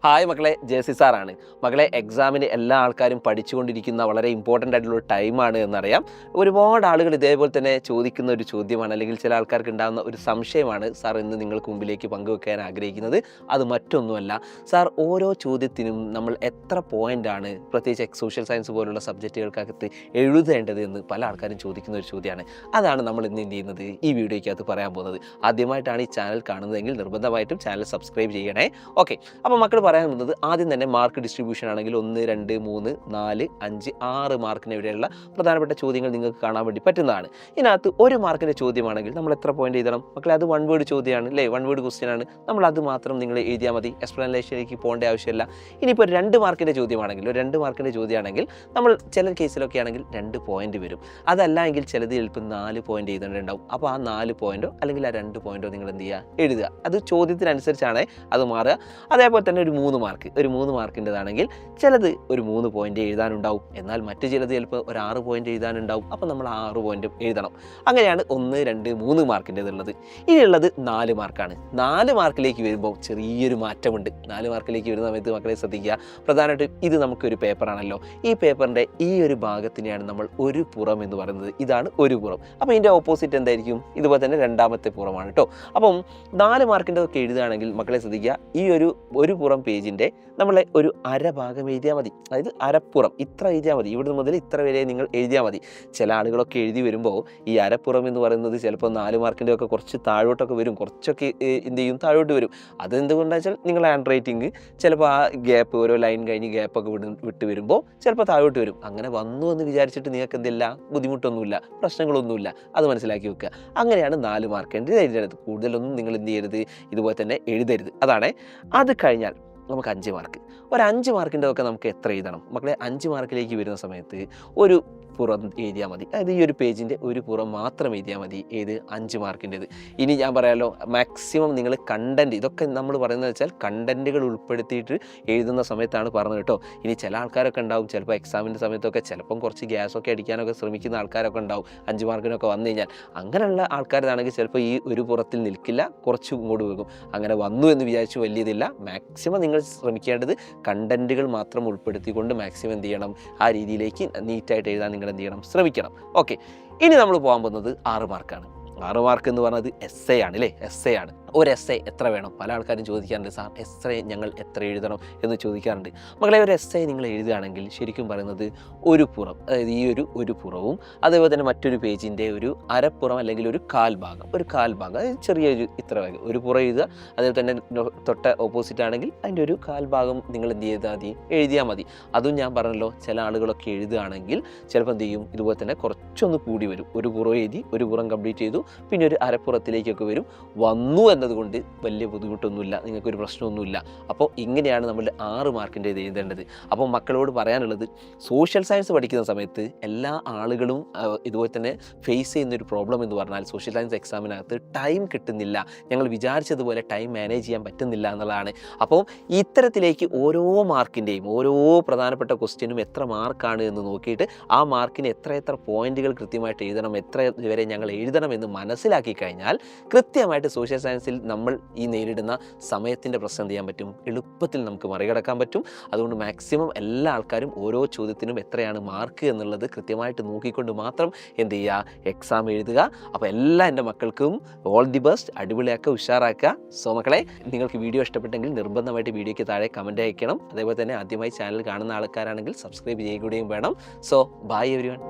Hi മക്കളെ, ജേസി സാറാണ്. മക്കളെ, എക്സാമിന് എല്ലാ ആൾക്കാരും പഠിച്ചുകൊണ്ടിരിക്കുന്ന വളരെ ഇമ്പോർട്ടൻ്റ് ആയിട്ടുള്ള ടൈമാണ് എന്നറിയാം. ഒരുപാട് ആളുകൾ ഇതേപോലെ തന്നെ ചോദിക്കുന്ന ഒരു ചോദ്യമാണ്, അല്ലെങ്കിൽ ചില ആൾക്കാർക്ക് ഉണ്ടാകുന്ന ഒരു സംശയമാണ് സാർ ഇന്ന് നിങ്ങൾക്ക് മുമ്പിലേക്ക് പങ്കുവെക്കാൻ ആഗ്രഹിക്കുന്നത്. അത് മറ്റൊന്നുമല്ല സാർ, ഓരോ ചോദ്യത്തിനും നമ്മൾ എത്ര പോയിൻ്റാണ് പ്രത്യേകിച്ച് സോഷ്യൽ സയൻസ് പോലുള്ള സബ്ജക്റ്റുകൾക്കകത്ത് എഴുതേണ്ടത് എന്ന് പല ആൾക്കാരും ചോദിക്കുന്ന ഒരു ചോദ്യമാണ്. അതാണ് നമ്മൾ ഇന്ന് എന്ത് ചെയ്യുന്നത്, ഈ വീഡിയോയ്ക്കകത്ത് പറയാൻ പോകുന്നത്. ആദ്യമായിട്ടാണ് ഈ ചാനൽ കാണുന്നതെങ്കിൽ നിർബന്ധമായിട്ടും ചാനൽ സബ്സ്ക്രൈബ് ചെയ്യണേ. ഓക്കെ, അപ്പോൾ മക്കൾ പറയാൻ പോകുന്നത് ആദ്യം തന്നെ മാർക്ക് ഡിസ്ട്രിബ്യൂഷൻ ആണെങ്കിൽ 1, 2, 3, 4, 5, 6 മാർക്കിന് ഇവിടെയുള്ള പ്രധാനപ്പെട്ട ചോദ്യങ്ങൾ നിങ്ങൾക്ക് കാണാൻ വേണ്ടി പറ്റുന്നതാണ്. ഇതിനകത്ത് 1 മാർക്കിൻ്റെ ചോദ്യമാണെങ്കിൽ നമ്മൾ എത്ര പോയിന്റ് എഴുതണം മക്കളെ? അത് 1 വേർഡ് ചോദ്യമാണ് അല്ലേ, 1 വേർഡ് ക്വസ്റ്റ്യൻ ആണ്. നമ്മൾ അത് മാത്രം നിങ്ങൾ എഴുതിയാൽ മതി, എക്സ്പ്ലനേഷനിലേക്ക് പോകേണ്ട ആവശ്യമില്ല. ഇനിയിപ്പോൾ 2 മാർക്കിൻ്റെ ചോദ്യമാണെങ്കിൽ, 2 മാർക്കിൻ്റെ ചോദ്യമാണെങ്കിൽ നമ്മൾ ചില കേസിലൊക്കെ ആണെങ്കിൽ 2 പോയിന്റ് വരും. അതല്ല എങ്കിൽ ചിലത് ചിലപ്പോൾ 4 പോയിന്റ് എഴുതേണ്ടതുണ്ടാവും. അപ്പോൾ ആ 4 പോയിന്റോ അല്ലെങ്കിൽ ആ 2 പോയിന്റോ നിങ്ങൾ എന്ത് ചെയ്യുക, എഴുതുക. അത് ചോദ്യത്തിനനുസരിച്ചാണ് അത് മാറുക. അതേപോലെ തന്നെ ഒരു 3 മാർക്കിൻ്റെതാണെങ്കിൽ ചിലത് ഒരു 3 പോയിന്റ് എഴുതാനുണ്ടാവും, എന്നാൽ മറ്റു ചിലത് ചിലപ്പോൾ ഒരു 6 പോയിന്റ് എഴുതാനുണ്ടാവും. അപ്പോൾ നമ്മൾ 6 പോയിന്റും എഴുതണം. അങ്ങനെയാണ് 1, 2, 3 മാർക്കിൻ്റെതുള്ളത്. ഇനിയുള്ളത് 4 മാർക്കാണ്. 4 മാർക്കിലേക്ക് വരുമ്പോൾ ചെറിയൊരു മാറ്റമുണ്ട്. 4 മാർക്കിലേക്ക് വരുന്ന സമയത്ത് മക്കളെ ശ്രദ്ധിക്കുക, പ്രധാനമായിട്ടും ഇത് നമുക്കൊരു പേപ്പറാണല്ലോ. ഈ പേപ്പറിൻ്റെ ഈ ഒരു ഭാഗത്തിനെയാണ് നമ്മൾ ഒരു പുറം എന്ന് പറയുന്നത്. ഇതാണ് ഒരു പുറം. അപ്പോൾ ഇതിൻ്റെ ഓപ്പോസിറ്റ് എന്തായിരിക്കും? ഇതുപോലെ തന്നെ രണ്ടാമത്തെ പുറമാണ് കേട്ടോ. അപ്പം 4 മാർക്കിൻ്റെതൊക്കെ എഴുതുകയാണെങ്കിൽ മക്കളെ ശ്രദ്ധിക്കുക, ഈ ഒരു പുറം പേജിൻ്റെ നമ്മളെ ഒരു അരഭാഗം എഴുതിയാൽ മതി. അതായത് അരപ്പുറം ഇത്ര എഴുതിയാൽ മതി. ഇവിടുന്ന് മുതൽ ഇത്ര വരെ നിങ്ങൾ എഴുതിയാൽ മതി. ചില ആളുകളൊക്കെ എഴുതി വരുമ്പോൾ ഈ അരപ്പുറം എന്ന് പറയുന്നത് ചിലപ്പോൾ 4 മാർക്കിൻ്റെ ഒക്കെ കുറച്ച് താഴോട്ടൊക്കെ വരും, കുറച്ചൊക്കെ എന്ത് ചെയ്യും, താഴോട്ട് വരും. അതെന്തുകൊണ്ടാണെന്ന് വെച്ചാൽ നിങ്ങളുടെ ഹാൻഡ് റൈറ്റിംഗ് ചിലപ്പോൾ ആ ഗ്യാപ്പ്, ഓരോ ലൈൻ കഴിഞ്ഞ് ഗ്യാപ്പൊക്കെ വിട്ട് വരുമ്പോൾ ചിലപ്പോൾ താഴോട്ട് വരും. അങ്ങനെ വന്നു എന്ന് വിചാരിച്ചിട്ട് നിങ്ങൾക്ക് എന്തില്ല, ബുദ്ധിമുട്ടൊന്നുമില്ല, പ്രശ്നങ്ങളൊന്നുമില്ല. അത് മനസ്സിലാക്കി വെക്കുക. അങ്ങനെയാണ് 4 മാർക്കിൻ്റെ എഴുതരുത്. കൂടുതലൊന്നും നിങ്ങൾ എന്ത് ചെയ്യരുത്, ഇതുപോലെ തന്നെ എഴുതരുത്. അതാണ്. അത് കഴിഞ്ഞാൽ നമുക്ക് 5 മാർക്ക്. ഒരു 5 മാർക്കിൻ്റെതൊക്കെ നമുക്ക് എത്ര എഴുതണം മക്കളെ? 5 മാർക്കിലേക്ക് വരുന്ന സമയത്ത് ഒരു പുറം എഴുതിയാൽ മതി. അതായത് ഈ ഒരു പേജിൻ്റെ ഒരു പുറം മാത്രം എഴുതിയാൽ മതി. ഏത്? 5 മാർക്കിൻ്റെത്. ഇനി ഞാൻ പറയാമല്ലോ, മാക്സിമം നിങ്ങൾ കണ്ടൻറ്റ്, ഇതൊക്കെ നമ്മൾ പറയുന്നത് വെച്ചാൽ കണ്ടൻറ്റുകൾ ഉൾപ്പെടുത്തിയിട്ട് എഴുതുന്ന സമയത്താണ് പറഞ്ഞത് കേട്ടോ. ഇനി ചില ആൾക്കാരൊക്കെ ഉണ്ടാവും, ചിലപ്പോൾ എക്സാമിൻ്റെ സമയത്തൊക്കെ ചിലപ്പം കുറച്ച് ഗ്യാസൊക്കെ അടിക്കാനൊക്കെ ശ്രമിക്കുന്ന ആൾക്കാരൊക്കെ ഉണ്ടാവും 5 മാർക്കിനൊക്കെ വന്നു കഴിഞ്ഞാൽ. അങ്ങനെയുള്ള ആൾക്കാരാണെങ്കിൽ ചിലപ്പോൾ ഈ ഒരു പുറത്തിൽ നിൽക്കില്ല, കുറച്ച് ഇങ്ങോട്ട് പോകും. അങ്ങനെ വന്നു എന്ന് വിചാരിച്ചു വലിയതില്ല. മാക്സിമം നിങ്ങൾ ശ്രമിക്കേണ്ടത് കണ്ടൻറ്റുകൾ മാത്രം ഉൾപ്പെടുത്തിക്കൊണ്ട് മാക്സിമം എന്ത് ചെയ്യണം, ആ രീതിയിലേക്ക് നീറ്റായിട്ട് എഴുതാൻ നിങ്ങൾ എന്ത് ചെയ്യണം, ശ്രമിക്കണം. ഓക്കെ, ഇനി നമ്മൾ പോകാൻ പോകുന്നത് 6 മാർക്കാണ്. 6 മാർക്ക് എന്ന് പറഞ്ഞത് എസ് എ ആണ് അല്ലേ, എസ് എ ആണ്. ഒരു എസ് എ എത്ര വേണം? പല ആൾക്കാരും ചോദിക്കാറുണ്ട്, സാർ എസ് എ ഞങ്ങൾ എത്ര എഴുതണം എന്ന് ചോദിക്കാറുണ്ട്. മക്കളെ, ഒരു എസ് എ നിങ്ങൾ എഴുതുകയാണെങ്കിൽ ശരിക്കും പറയുന്നത് ഒരു പുറം, അതായത് ഈ ഒരു പുറവും അതേപോലെ തന്നെ മറ്റൊരു പേജിൻ്റെ ഒരു അരപ്പുറം അല്ലെങ്കിൽ ഒരു കാൽഭാഗം, അതായത് ചെറിയൊരു ഇത്ര വേഗം ഒരു പുറം എഴുതുക. അതേപോലെ തന്നെ തൊട്ട ഓപ്പോസിറ്റ് ആണെങ്കിൽ അതിൻ്റെ ഒരു കാൽഭാഗം നിങ്ങൾ എന്ത് ചെയ്താൽ മതി, എഴുതിയാൽ മതി. അതും ഞാൻ പറഞ്ഞല്ലോ, ചില ആളുകളൊക്കെ എഴുതുകയാണെങ്കിൽ ചിലപ്പോൾ എന്ത് ചെയ്യും, ഇതുപോലെ തന്നെ കുറച്ചൊന്ന് കൂടി വരും. ഒരു പുറം എഴുതി, ഒരു പുറം കംപ്ലീറ്റ് ചെയ്തു, പിന്നെ ഒരു അരപ്പുറത്തിലേക്കൊക്കെ വരും. വന്നു എന്നതുകൊണ്ട് വലിയ ബുദ്ധിമുട്ടൊന്നുമില്ല, നിങ്ങൾക്കൊരു പ്രശ്നമൊന്നുമില്ല. അപ്പോൾ ഇങ്ങനെയാണ് നമ്മൾ 6 മാർക്കിൻ്റെ ഇത് എഴുതേണ്ടത്. അപ്പോൾ മക്കളോട് പറയാനുള്ളത്, സോഷ്യൽ സയൻസ് പഠിക്കുന്ന സമയത്ത് എല്ലാ ആളുകളും ഇതുപോലെ തന്നെ ഫേസ് ചെയ്യുന്നൊരു പ്രോബ്ലം എന്ന് പറഞ്ഞാൽ സോഷ്യൽ സയൻസ് എക്സാമിനകത്ത് ടൈം കിട്ടുന്നില്ല, ഞങ്ങൾ വിചാരിച്ചതുപോലെ ടൈം മാനേജ് ചെയ്യാൻ പറ്റുന്നില്ല എന്നുള്ളതാണ്. അപ്പോൾ ഇത്തരത്തിലേക്ക് ഓരോ മാർക്കിൻ്റെയും ഓരോ പ്രധാനപ്പെട്ട ക്വസ്റ്റ്യനും എത്ര മാർക്കാണ് എന്ന് നോക്കിയിട്ട് ആ മാർക്കിന് എത്ര പോയിന്റുകൾ കൃത്യമായിട്ട് എഴുതണം, എത്ര വരെ ഞങ്ങൾ എഴുതണം എന്ന് മനസ്സിലാക്കി കഴിഞ്ഞാൽ കൃത്യമായിട്ട് സോഷ്യൽ സയൻസിൽ നമ്മൾ ഈ നേരിടുന്ന സമയത്തിൻ്റെ പ്രശ്നം എന്ത് ചെയ്യാൻ പറ്റും, എളുപ്പത്തിൽ നമുക്ക് മറികടക്കാൻ പറ്റും. അതുകൊണ്ട് മാക്സിമം എല്ലാ ആൾക്കാരും ഓരോ ചോദ്യത്തിനും എത്രയാണ് മാർക്ക് എന്നുള്ളത് കൃത്യമായിട്ട് നോക്കിക്കൊണ്ട് മാത്രം എന്ത് ചെയ്യുക, എക്സാം എഴുതുക. അപ്പോൾ എല്ലാ എൻ്റെ മക്കൾക്കും ഓൾ ദി ബെസ്റ്റ്, അടിപൊളിയാക്കുക, ഉഷാറാക്കുക. സോ മക്കളെ, നിങ്ങൾക്ക് വീഡിയോ ഇഷ്ടപ്പെട്ടെങ്കിൽ നിർബന്ധമായിട്ട് വീഡിയോയ്ക്ക് താഴെ കമൻറ്റ് അയക്കണം. അതേപോലെ തന്നെ ആദ്യമായി ചാനൽ കാണുന്ന ആൾക്കാരാണെങ്കിൽ സബ്സ്ക്രൈബ് ചെയ്യുകയും വേണം. So bye everyone.